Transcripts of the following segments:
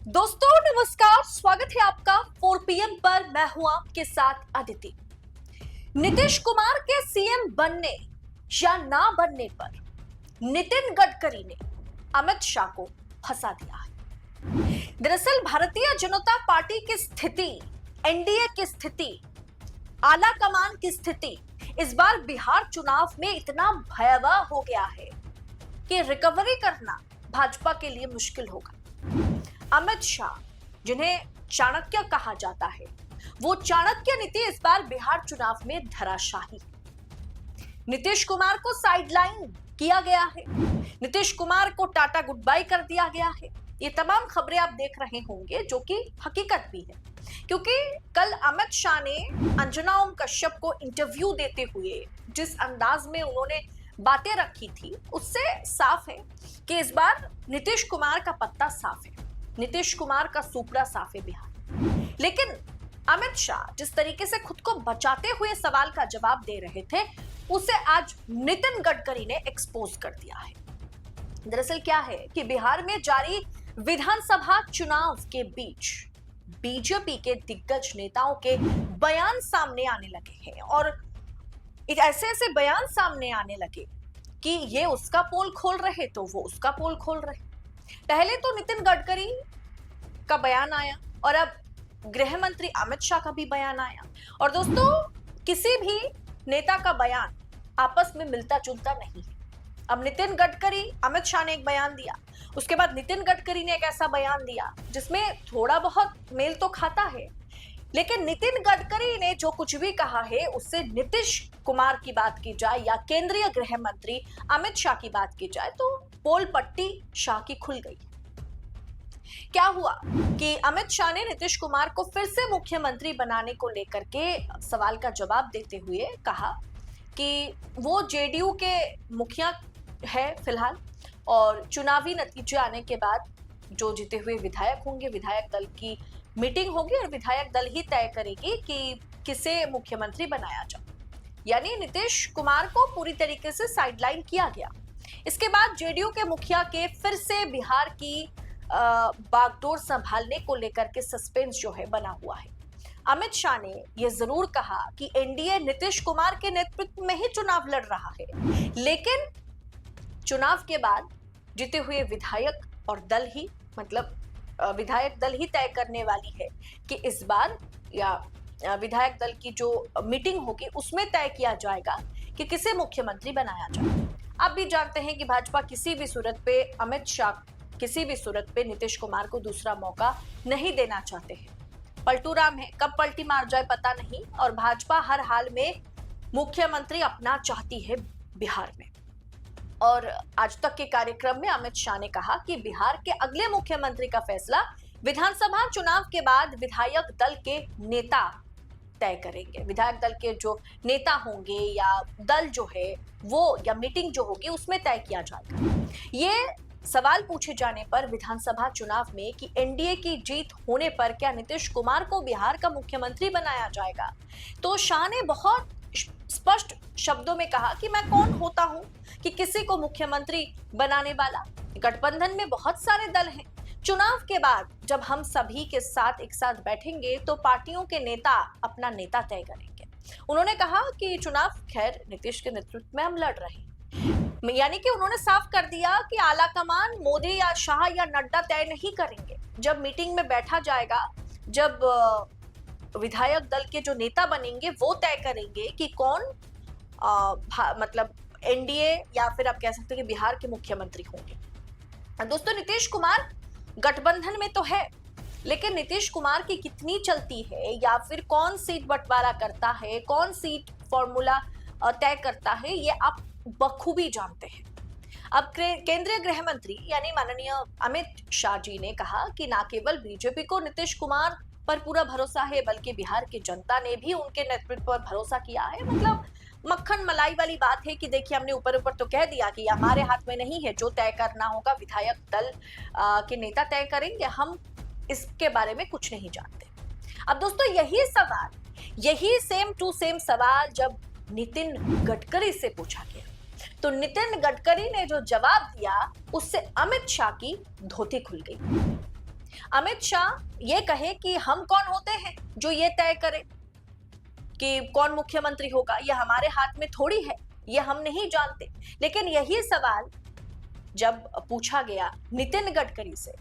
दोस्तों नमस्कार, स्वागत है आपका 4 PM पर। मैं हूं आपके साथ अदिति। नीतीश कुमार के सीएम बनने या ना बनने पर नितिन गडकरी ने अमित शाह को फंसा दिया है। दरअसल भारतीय जनता पार्टी की स्थिति, एनडीए की स्थिति, आला कमान की स्थिति इस बार बिहार चुनाव में इतना भयावह हो गया है कि रिकवरी करना भाजपा के लिए मुश्किल होगा। अमित शाह, जिन्हें चाणक्य कहा जाता है, वो चाणक्य नीति इस बार बिहार चुनाव में धराशाही। नीतीश कुमार को साइडलाइन किया गया है, नीतीश कुमार को टाटा गुड बाय कर दिया गया है। ये तमाम खबरें आप देख रहे होंगे, जो कि हकीकत भी है, क्योंकि कल अमित शाह ने अंजना ओम कश्यप को इंटरव्यू देते हुए जिस अंदाज में उन्होंने बातें रखी थी, उससे साफ है कि इस बार नीतीश कुमार का पत्ता साफ है, नीतीश कुमार का सुपड़ा साफ है बिहार। लेकिन अमित शाह जिस तरीके से खुद को बचाते हुए सवाल का जवाब दे रहे थे, उसे आज नितिन गडकरी ने एक्सपोज कर दिया है। दरअसल क्या है कि बिहार में जारी विधानसभा चुनाव के बीच बीजेपी के दिग्गज नेताओं के बयान सामने आने लगे हैं, और ऐसे ऐसे बयान सामने आने लगे कि ये उसका पोल खोल रहे तो वो उसका पोल खोल रहे। पहले तो नितिन गडकरी का बयान आया और अब गृह मंत्री अमित शाह का भी बयान आया। और दोस्तों, किसी भी नेता का बयान आपस में मिलता जुलता नहीं है। अब नितिन गडकरी, अमित शाह ने एक बयान दिया, उसके बाद नितिन गडकरी ने एक ऐसा बयान दिया जिसमें थोड़ा बहुत मेल तो खाता है, लेकिन नितिन गडकरी ने जो कुछ भी कहा है उससे नीतीश कुमार की बात की जाए या केंद्रीय गृह मंत्री अमित शाह की बात की जाए तो पोल पट्टी शाह की खुल गई। क्या हुआ कि अमित शाह ने नीतीश कुमार को फिर से मुख्यमंत्री बनाने को लेकर के सवाल का जवाब देते हुए कहा कि वो जेडीयू के मुखिया है फिलहाल, और चुनावी नतीजे आने के बाद जो जीते हुए विधायक होंगे, विधायक दल की मीटिंग होगी और विधायक दल ही तय करेगी कि किसे मुख्यमंत्री बनाया जाए। यानी नीतीश कुमार को पूरी तरीके से साइडलाइन किया गया। इसके बाद जेडीयू के मुखिया के फिर से बिहार की बागडोर संभालने को लेकर के सस्पेंस जो है बना हुआ है। अमित शाह ने यह जरूर कहा कि एनडीए नीतीश कुमार के नेतृत्व में ही चुनाव लड़ रहा है, लेकिन चुनाव के बाद जीते हुए विधायक और दल ही, मतलब विधायक दल ही तय करने वाली है कि इस बार, या विधायक दल की जो मीटिंग होगी उसमें तय किया जाएगा कि किसे मुख्यमंत्री बनाया जाए। आप भी जानते हैं कि भाजपा किसी भी सूरत पे, अमित शाह किसी भी सूरत पे नीतीश कुमार को दूसरा मौका नहीं देना चाहते हैं। पलटू राम है, कब पलटी मार जाए पता नहीं, और भाजपा हर हाल में मुख्यमंत्री अपना चाहती है बिहार में। और आज तक के कार्यक्रम में अमित शाह ने कहा कि बिहार के अगले मुख्यमंत्री का फैसला विधानसभा चुनाव के बाद विधायक दल के नेता तय करेंगे। विधायक दल के जो नेता होंगे या दल जो है वो, या मीटिंग जो होगी उसमें तय किया जाएगा। ये सवाल पूछे जाने पर विधानसभा चुनाव में कि एनडीए की जीत होने पर क्या नीतीश कुमार को बिहार का मुख्यमंत्री बनाया जाएगा, तो शाह ने बहुत स्पष्ट शब्दों में कहा कि मैं कौन होता हूं कि किसी को मुख्यमंत्री बनाने वाला। गठबंधन में बहुत सारे दल हैं, चुनाव के बाद जब हम सभी के साथ एक साथ बैठेंगे तो पार्टियों के नेता अपना नेता तय करेंगे। उन्होंने कहा कि चुनाव खैर नीतीश के नेतृत्व में हम लड़ रहे हैं, यानी कि उन्होंने साफ कर दिया कि आला कमान मोदी या शाह या नड्डा तय नहीं करेंगे। जब मीटिंग में बैठा जाएगा, जब विधायक दल के जो नेता बनेंगे वो तय करेंगे कि कौन मतलब एनडीए या फिर आप कह सकते हैं कि बिहार के मुख्यमंत्री होंगे। दोस्तों, नीतीश कुमार गठबंधन में तो है, लेकिन नीतीश कुमार की कितनी चलती है या फिर कौन सीट बंटवारा करता है, कौन सीट फॉर्मूला तय करता है, ये आप बखूबी जानते हैं। अब केंद्रीय गृह मंत्री यानी माननीय अमित शाह जी ने कहा कि ना केवल बीजेपी को नीतीश कुमार पर पूरा भरोसा है, बल्कि बिहार की जनता ने भी उनके नेतृत्व पर भरोसा किया है। मतलब मक्खन मलाई वाली बात है कि देखिए, हमने ऊपर ऊपर तो कह दिया कि हमारे हाथ में नहीं है, जो तय करना होगा विधायक दल के नेता तय करेंगे, हम इसके बारे में कुछ नहीं जानते। अब दोस्तों, यही सवाल, यही सेम टू सेम सवाल जब नितिन गडकरी से पूछा गया, तो नितिन गडकरी ने जो जवाब दिया उससे अमित शाह की धोती खुल गई। अमित शाह ये कहे कि हम कौन होते हैं जो ये तय करें कि कौन मुख्यमंत्री होगा, ये हमारे हाथ में थोड़ी है, ये हम नहीं जानते। लेकिन यही सवाल जब पूछा गया नितिन गडकरी से,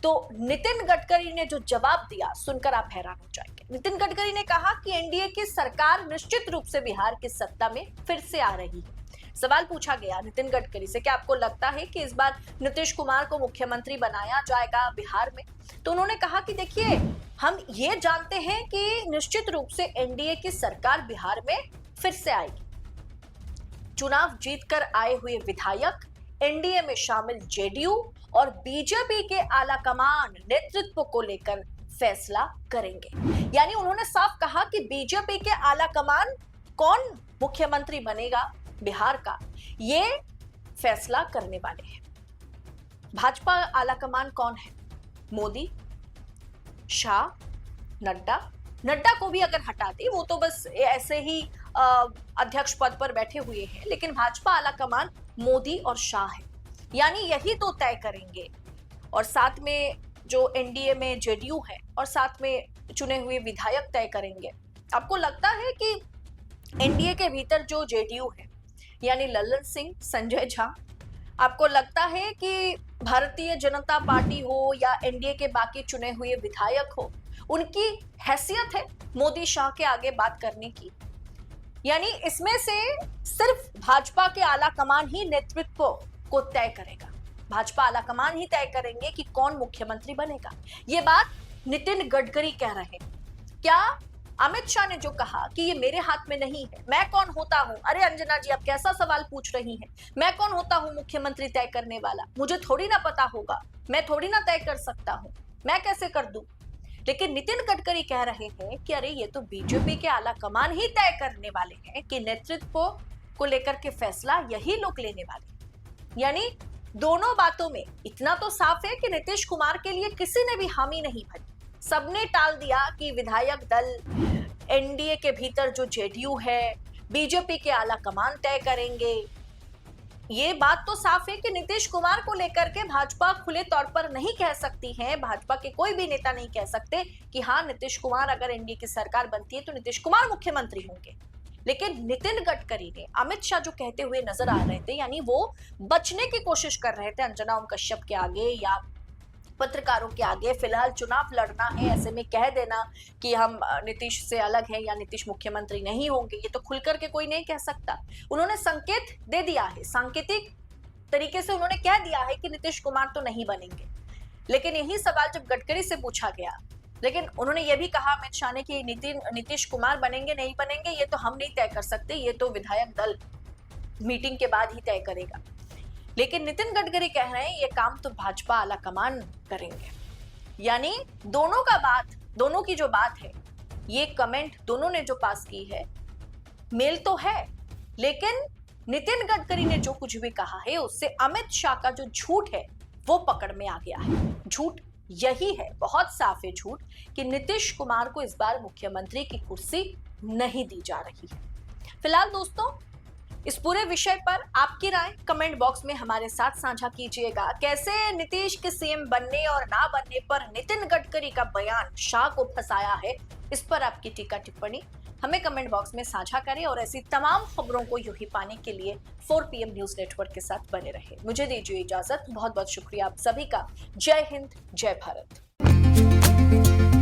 तो नितिन गडकरी ने जो जवाब दिया सुनकर आप हैरान हो जाएंगे। नितिन गडकरी ने कहा कि एनडीए की सरकार निश्चित रूप से बिहार की सत्ता में फिर से आ रही है। सवाल पूछा गया नितिन गडकरी से, क्या आपको लगता है कि इस बार नीतीश कुमार को मुख्यमंत्री बनाया जाएगा बिहार में? तो उन्होंने कहा कि देखिए, हम ये जानते हैं कि निश्चित रूप से एनडीए की सरकार बिहार में फिर से आएगी। चुनाव जीतकर आए हुए विधायक, एनडीए में शामिल जेडीयू और बीजेपी के आलाकमान नेतृत्व को लेकर फैसला करेंगे। यानी उन्होंने साफ कहा कि बीजेपी के आलाकमान कौन मुख्यमंत्री बनेगा बिहार का, ये फैसला करने वाले हैं। भाजपा आलाकमान कौन है? मोदी, शाह, नड्डा को भी अगर हटा दे, वो तो बस ऐसे ही अध्यक्ष पद पर बैठे हुए हैं, लेकिन भाजपा आलाकमान मोदी और शाह है। यानी यही तो तय करेंगे। और साथ में जो एनडीए में जेडीयू है और साथ में चुने हुए विधायक तय करेंगे। आपको लगता है कि एनडीए के भीतर जो जेडीयू है, यानी लल्लन सिंह, संजय झा, आपको लगता है कि भारतीय जनता पार्टी हो या एनडीए के बाकी चुने हुए विधायक हो, उनकी हैसियत है मोदी शाह के आगे बात करने की? यानी इसमें से सिर्फ भाजपा के आलाकमान ही नेतृत्व को तय करेगा। भाजपा आलाकमान ही तय करेंगे कि कौन मुख्यमंत्री बनेगा। ये बात नितिन गडकरी कह रहे हैं। क्या अमित शाह ने जो कहा कि ये मेरे हाथ में नहीं है, मैं कौन होता हूं? अरे अंजना जी, आप कैसा सवाल पूछ रही हैं? मैं कौन होता हूं मुख्यमंत्री तय करने वाला? मुझे थोड़ी ना पता होगा, मैं थोड़ी ना तय कर सकता हूं, मैं कैसे कर दूं? लेकिन नितिन गडकरी कह रहे हैं कि अरे ये तो बीजेपी के आलाकमान ही तय करने वाले हैं कि नेतृत्व को लेकर के फैसला यही लोग लेने वाले। यानी दोनों बातों में इतना तो साफ है कि नीतीश कुमार के लिए किसी ने भी हामी नहीं भरी। सबने टाल दिया कि विधायक दल, एनडीए के भीतर जो जेडीयू है, बीजेपी के आलाकमान तय करेंगे। ये बात तो साफ है कि नीतीश कुमार को लेकर के भाजपा खुले तौर पर नहीं कह सकती है, भाजपा के कोई भी नेता नहीं कह सकते कि हाँ, नीतीश कुमार अगर एनडीए की सरकार बनती है तो नीतीश कुमार मुख्यमंत्री होंगे। लेकिन नितिन गडकरी ने अमित शाह जो कहते हुए नजर आ रहे थे, यानी वो बचने की कोशिश कर रहे थे अंजना ओम कश्यप के आगे या पत्रकारों के आगे। फिलहाल चुनाव लड़ना है, ऐसे में कह देना कि हम नीतीश से अलग हैं या नीतीश मुख्यमंत्री नहीं होंगे, ये तो खुलकर के कोई नहीं कह सकता। उन्होंने संकेत दे दिया है, सांकेतिक तरीके से उन्होंने कह दिया है कि नीतीश कुमार तो नहीं बनेंगे। लेकिन यही सवाल जब गडकरी से पूछा गया, लेकिन उन्होंने ये भी कहा अमित शाह ने कि नीतीश कुमार बनेंगे नहीं बनेंगे ये तो हम नहीं तय कर सकते, ये तो विधायक दल मीटिंग के बाद ही तय करेगा। लेकिन नितिन गडकरी कह रहे हैं ये काम तो भाजपा आलाकमान करेंगे। यानी दोनों की जो बात है, ये कमेंट दोनों ने जो पास की है, मेल तो है, लेकिन नितिन गडकरी ने जो कुछ भी कहा है उससे अमित शाह का जो झूठ है वो पकड़ में आ गया है। झूठ यही है, बहुत साफ है झूठ, कि नीतीश कुमार को इस बार मुख्यमंत्री की कुर्सी नहीं दी जा रही है। फिलहाल दोस्तों, इस पूरे विषय पर आपकी राय कमेंट बॉक्स में हमारे साथ साझा कीजिएगा। कैसे नीतीश के सीएम बनने और ना बनने पर नितिन गडकरी का बयान शाह को फंसाया है, इस पर आपकी टीका टिप्पणी हमें कमेंट बॉक्स में साझा करें और ऐसी तमाम खबरों को यूं ही पाने के लिए 4 PM न्यूज नेटवर्क के साथ बने रहे। मुझे दीजिए इजाजत, बहुत बहुत शुक्रिया आप सभी का। जय हिंद, जय भारत।